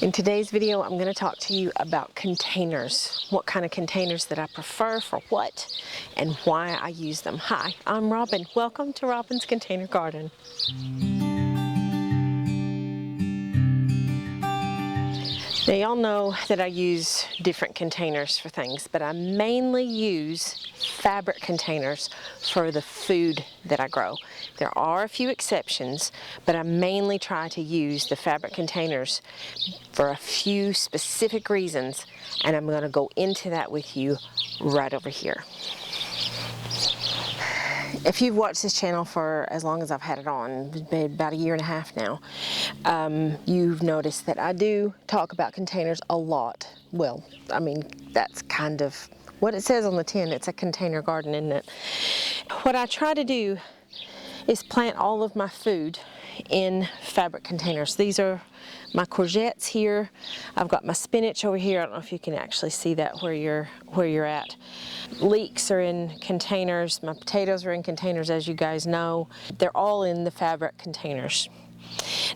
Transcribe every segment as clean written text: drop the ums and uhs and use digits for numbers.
In today's video, I'm going to talk to you about containers. What kind of containers that I prefer for what and why I use them. Hi, I'm Robin. Welcome to Robin's Container Garden. Now y'all know that I use different containers for things, but I mainly use fabric containers for the food that I grow. There are a few exceptions, but I mainly try to use the fabric containers for a few specific reasons, and I'm going to go into that with you right over here. If you've watched this channel for as long as I've had it on, it's been about a year and a half now, you've noticed that I do talk about containers a lot. Well, I mean, that's kind of what it says on the tin. It's a container garden, isn't it? What I try to do is plant all of my food in fabric containers. These are my courgettes here. I've got my spinach over here. I don't know if you can actually see that where you're at. Leeks are in containers. My potatoes are in containers, as you guys know. They're all in the fabric containers.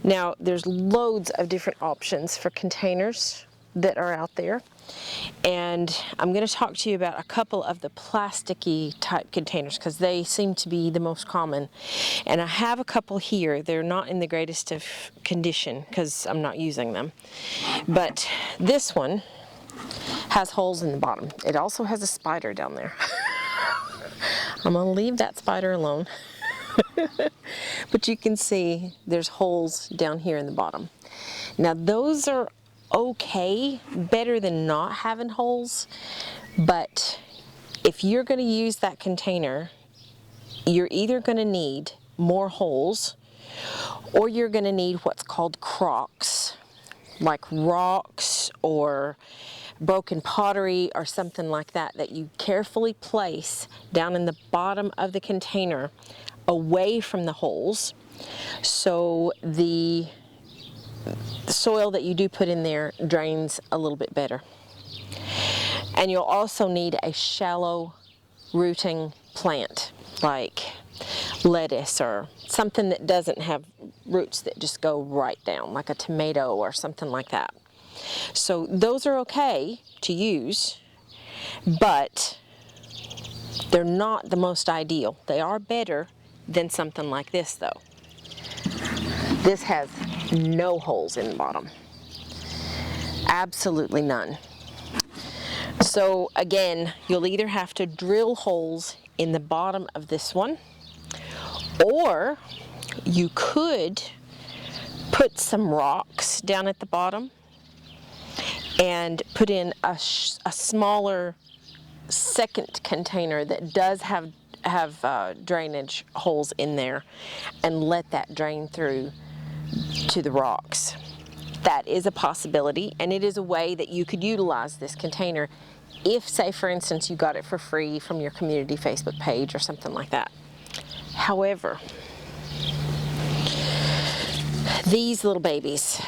Now, there's loads of different options for containers that are out there, and I'm going to talk to you about a couple of the plasticky type containers because they seem to be the most common. And I have a couple here. They're not in the greatest of condition because I'm not using them, but this one has holes in the bottom. It also has a spider down there. I'm going to leave that spider alone. But you can see there's holes down here in the bottom. Now those are okay, better than not having holes, but if you're going to use that container, you're either going to need more holes or you're going to need what's called crocks, like rocks or broken pottery or something like that, that you carefully place down in the bottom of the container away from the holes, so the soil that you do put in there drains a little bit better. And you'll also need a shallow rooting plant like lettuce or something that doesn't have roots that just go right down, like a tomato or something like that. So those are okay to use, but they're not the most ideal. They are better than something like this though. This has no holes in the bottom. Absolutely none. So again, you'll either have to drill holes in the bottom of this one, or you could put some rocks down at the bottom and put in a smaller second container that does have drainage holes in there, and let that drain through to the rocks. That is a possibility, and it is a way that you could utilize this container if, say for instance, you got it for free from your community Facebook page or something like that. However, these little babies,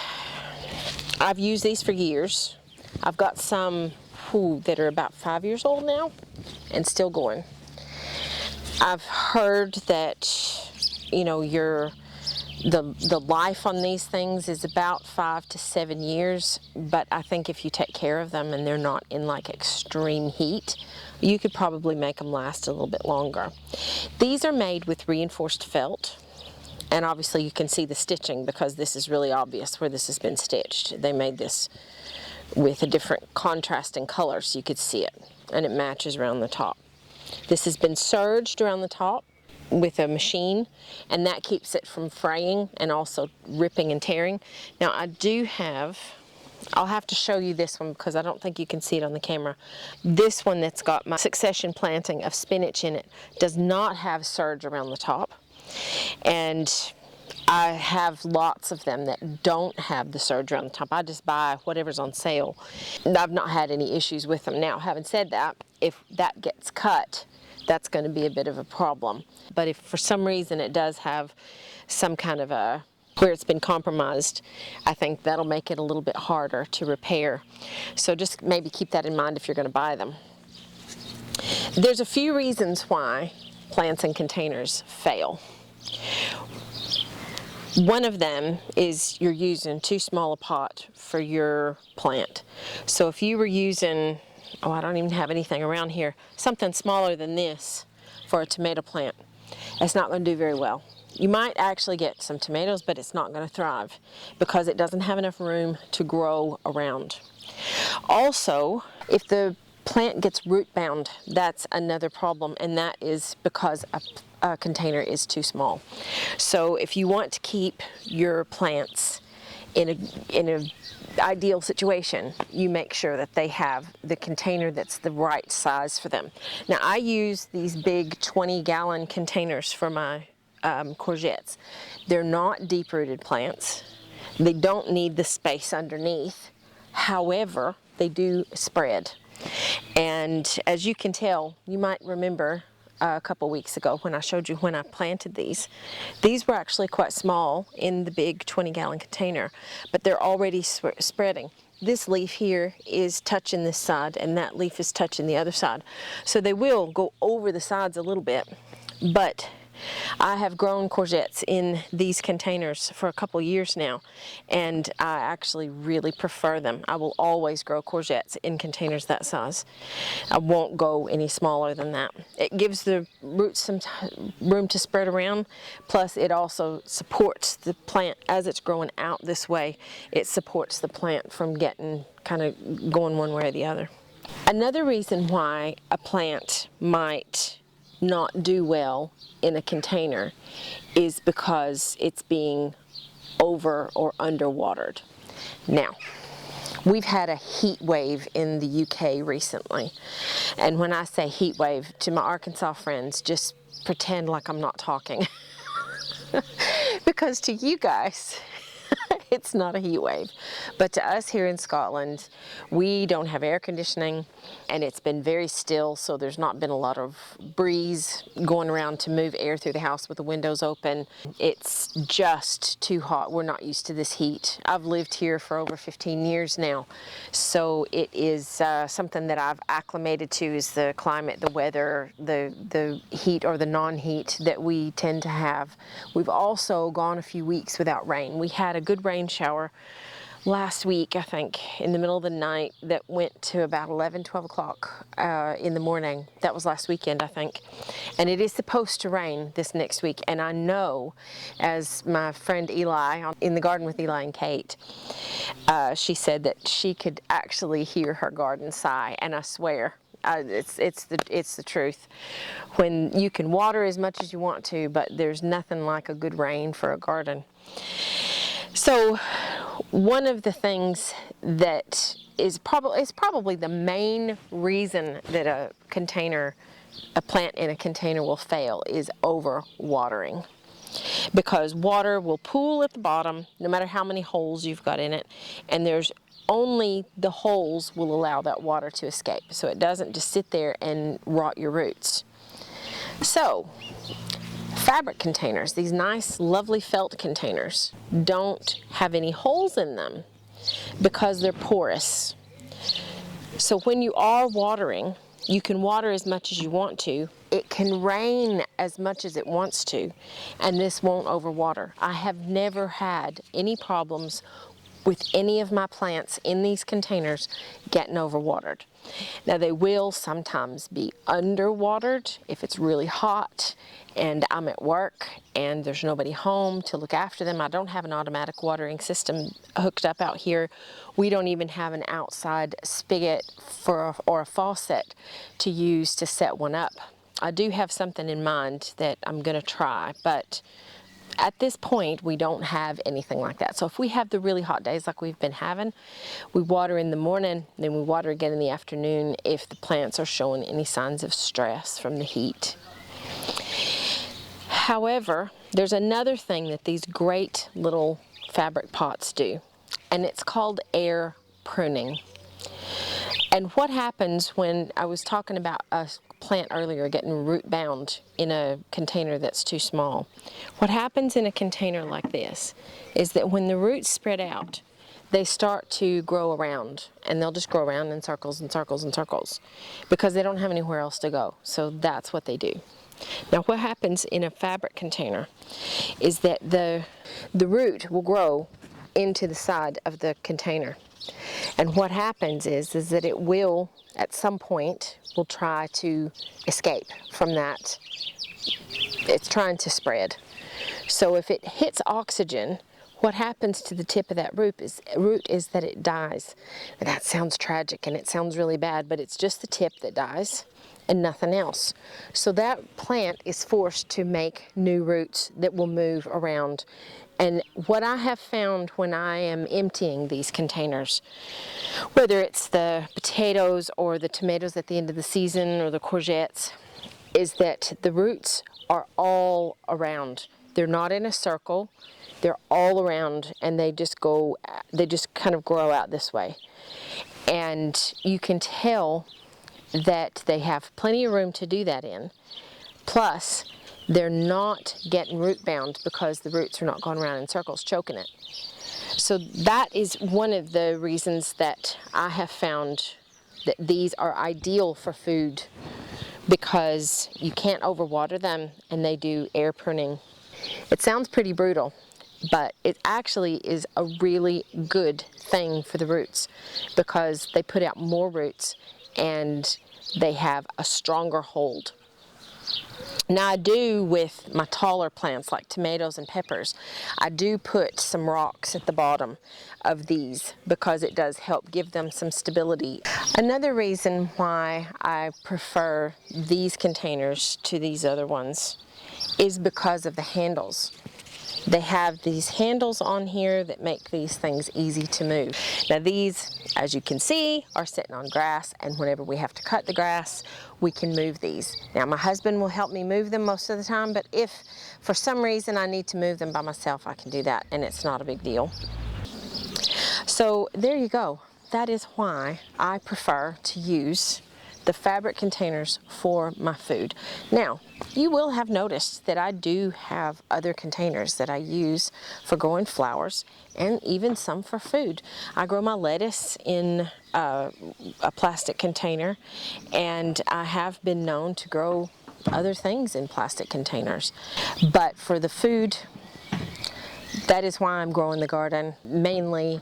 I've used these for years. I've got some that are about 5 years old now and still going. I've heard that, you know, the life on these things is about 5 to 7 years, but I think if you take care of them and they're not in like extreme heat, you could probably make them last a little bit longer. These are made with reinforced felt, and obviously you can see the stitching because this is really obvious where this has been stitched. They made this with a different contrasting color so you could see it, and it matches around the top. This has been serged around the top with a machine, and that keeps it from fraying and also ripping and tearing. Now I'll have to show you this one because I don't think you can see it on the camera. This one that's got my succession planting of spinach in it does not have serge around the top, and I have lots of them that don't have the serge around the top. I just buy whatever's on sale. I've not had any issues with them. Now, having said that, if that gets cut, that's going to be a bit of a problem. But if for some reason it does have some kind of where it's been compromised, I think that'll make it a little bit harder to repair. So just maybe keep that in mind if you're going to buy them. There's a few reasons why plants in containers fail. One of them is you're using too small a pot for your plant. So if you were using, oh, I don't even have anything around here, something smaller than this for a tomato plant, it's not going to do very well. You might actually get some tomatoes, but it's not going to thrive because it doesn't have enough room to grow around. Also, if the plant gets root bound, that's another problem, and that is because a container is too small. So if you want to keep your plants in a ideal situation, you make sure that they have the container that's the right size for them. Now I use these big 20-gallon containers for my courgettes. They're not deep-rooted plants. They don't need the space underneath. However, they do spread. And as you can tell, you might remember a couple weeks ago when I showed you when I planted these were actually quite small in the big 20-gallon container, but they're already spreading. This leaf here is touching this side and that leaf is touching the other side. So they will go over the sides a little bit, but I have grown courgettes in these containers for a couple years now, and I actually really prefer them. I will always grow courgettes in containers that size. I won't go any smaller than that. It gives the roots some room to spread around, plus it also supports the plant as it's growing out this way. It supports the plant from getting kind of going one way or the other. Another reason why a plant might not do well in a container is because it's being over or underwatered. Now, we've had a heat wave in the UK recently, and when I say heat wave, to my Arkansas friends, just pretend like I'm not talking because to you guys it's not a heat wave, but to us here in Scotland, we don't have air conditioning, and it's been very still, so there's not been a lot of breeze going around to move air through the house with the windows open. It's just too hot. We're not used to this heat. I've lived here for over 15 years now, so it is something that I've acclimated to, is the climate, the weather, the heat or the non-heat that we tend to have. We've also gone a few weeks without rain. We had a good rain shower last week, I think, in the middle of the night that went to about 11, 12 o'clock in the morning. That was last weekend, I think. And it is supposed to rain this next week. And I know, as my friend Eli, in the garden with Eli and Kate, she said that she could actually hear her garden sigh. And I swear, it's the truth. When you can water as much as you want to, but there's nothing like a good rain for a garden. So one of the things that is probably the main reason that a plant in a container will fail is over watering. Because water will pool at the bottom no matter how many holes you've got in it, and there's only the holes will allow that water to escape, so it doesn't just sit there and rot your roots. So fabric containers, these nice lovely felt containers, don't have any holes in them because they're porous. So when you are watering, you can water as much as you want to. It can rain as much as it wants to, and this won't overwater. I have never had any problems with any of my plants in these containers getting overwatered. Now they will sometimes be underwatered if it's really hot and I'm at work and there's nobody home to look after them. I don't have an automatic watering system hooked up out here. We don't even have an outside spigot or a faucet to use to set one up. I do have something in mind that I'm going to try, but at this point, we don't have anything like that. So if we have the really hot days like we've been having, we water in the morning, then we water again in the afternoon if the plants are showing any signs of stress from the heat. However, there's another thing that these great little fabric pots do, and it's called air pruning. And what happens when I was talking about a plant earlier getting root bound in a container that's too small. What happens in a container like this is that when the roots spread out, they start to grow around, and they'll just grow around in circles and circles and circles because they don't have anywhere else to go. So that's what they do. Now what happens in a fabric container is that the root will grow into the side of the container. And what happens is that it will, at some point, will try to escape from that. It's trying to spread. So if it hits oxygen, what happens to the tip of that root is that it dies. And that sounds tragic and it sounds really bad, but it's just the tip that dies and nothing else. So that plant is forced to make new roots that will move around. And what I have found when I am emptying these containers, whether it's the potatoes or the tomatoes at the end of the season or the courgettes, is that the roots are all around. They're not in a circle, they're all around, and they just kind of grow out this way. And you can tell that they have plenty of room to do that in. Plus, they're not getting root bound because the roots are not going around in circles choking it. So that is one of the reasons that I have found that these are ideal for food, because you can't overwater them and they do air pruning. It sounds pretty brutal, but it actually is a really good thing for the roots because they put out more roots and they have a stronger hold. Now I do, with my taller plants like tomatoes and peppers, I do put some rocks at the bottom of these because it does help give them some stability. Another reason why I prefer these containers to these other ones is because of the handles. They have these handles on here that make these things easy to move. Now these, as you can see, are sitting on grass, and whenever we have to cut the grass, we can move these. Now my husband will help me move them most of the time, but if for some reason I need to move them by myself, I can do that, and it's not a big deal. So there you go. That is why I prefer to use the fabric containers for my food. Now, you will have noticed that I do have other containers that I use for growing flowers and even some for food. I grow my lettuce in a plastic container, and I have been known to grow other things in plastic containers. But for the food, that is why I'm growing the garden, mainly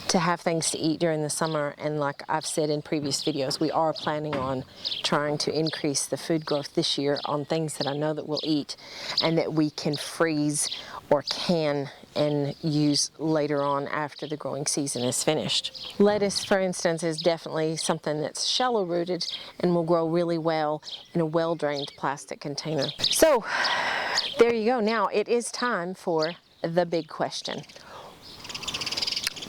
to have things to eat during the summer. And like I've said in previous videos, we are planning on trying to increase the food growth this year on things that I know that we'll eat and that we can freeze or can and use later on after the growing season is finished. Lettuce, for instance, is definitely something that's shallow rooted and will grow really well in a well-drained plastic container. So there you go. Now it is time for the big question.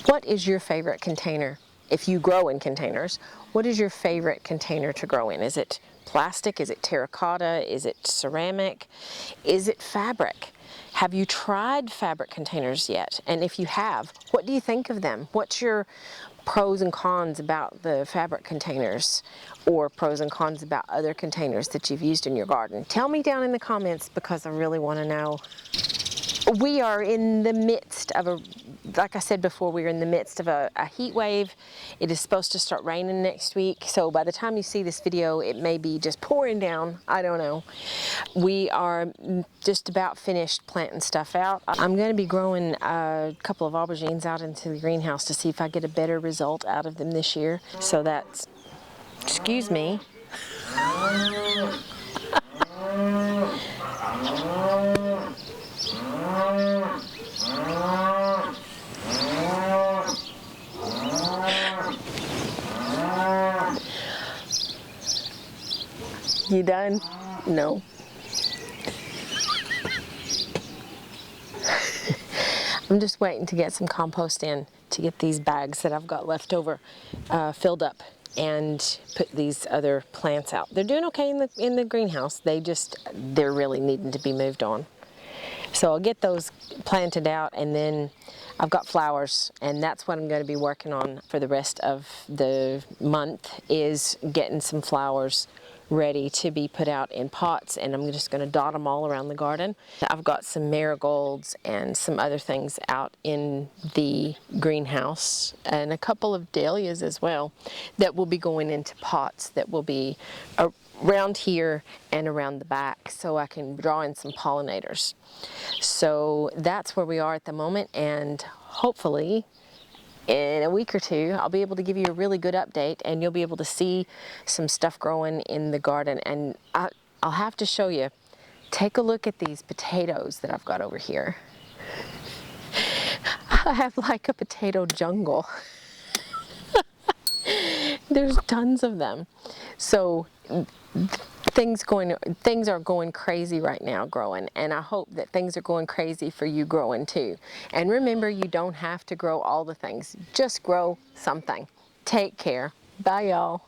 What is your favorite container? If you grow in containers, what is your favorite container to grow in? Is it plastic? Is it terracotta? Is it ceramic? Is it fabric? Have you tried fabric containers yet? And if you have, what do you think of them? What's your pros and cons about the fabric containers, or pros and cons about other containers that you've used in your garden? Tell me down in the comments because I really want to know. We are in the midst of like I said before, we're in the midst of a heat wave. It is supposed to start raining next week, so by the time you see this video, it may be just pouring down. I don't know. We are just about finished planting stuff out. I'm going to be growing a couple of aubergines out into the greenhouse to see if I get a better result out of them this year. So that's, excuse me. You done? No. I'm just waiting to get some compost in to get these bags that I've got left over filled up and put these other plants out. They're doing okay in the greenhouse. They're really needing to be moved on. So I'll get those planted out, and then I've got flowers, and that's what I'm going to be working on for the rest of the month, is getting some flowers ready to be put out in pots, and I'm just going to dot them all around the garden. I've got some marigolds and some other things out in the greenhouse, and a couple of dahlias as well that will be going into pots that will be around here and around the back so I can draw in some pollinators. So that's where we are at the moment, and hopefully in a week or two I'll be able to give you a really good update and you'll be able to see some stuff growing in the garden. And I'll have to show you. Take a look at these potatoes that I've got over here. I have like a potato jungle. There's tons of them. So things are going crazy right now growing, and I hope that things are going crazy for you growing too. And remember, you don't have to grow all the things. Just grow something. Take care. Bye, y'all.